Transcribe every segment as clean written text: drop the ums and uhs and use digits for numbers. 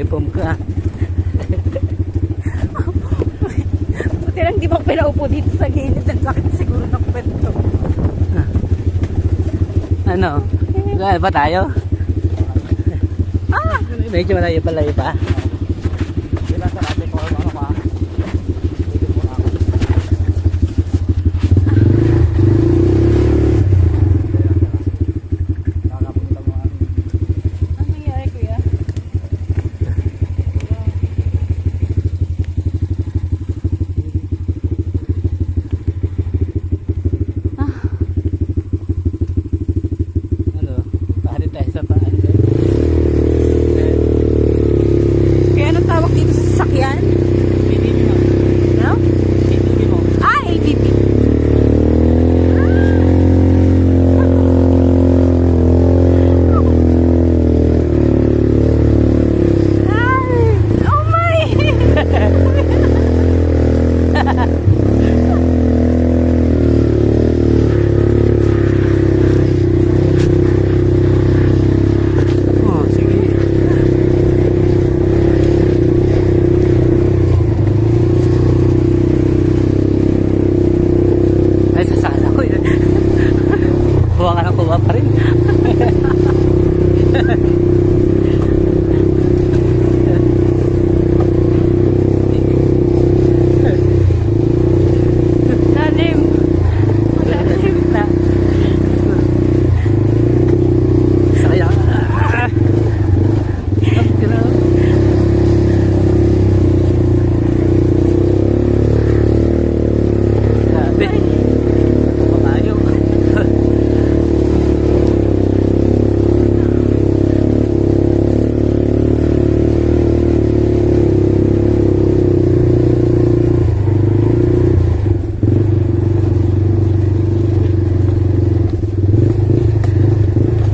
may foam ka. Buti lang di ba pinaupo dito sa gilid. Ang sakit siguro ng kwento. Ano? Saan ba tayo? Ah! Medyo malayo pa. Sila sa atin ko ano pa. Dito po ako. Kakapunta mo ano. Ano nangyari kuya? Ano? Pahali tayo sa paan. Kaya anong tawag dito sa sasakyan? ATV mo. Ano? ATV mo. Ah, ATV. Ay! Oh my! Oh, sige. Ay, sasala ko yun. Kuha ka ng kuha pa rin. Lalim. Lalim na. Sayang. Ang grabe. Grabe. Malayo.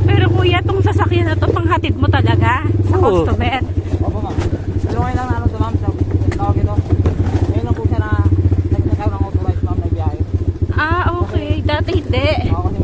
Pero kuya, tong sasakyan na to, panghatid mo talaga sa Oo. customer. Opo ma'am. Pero ngayon lang ano to ma'am. Tawag ito. Ngayon lang po siya na nagkakaroon ng authorized ma'am na biyahe. Ah, okay. Dati hindi. Ako kasi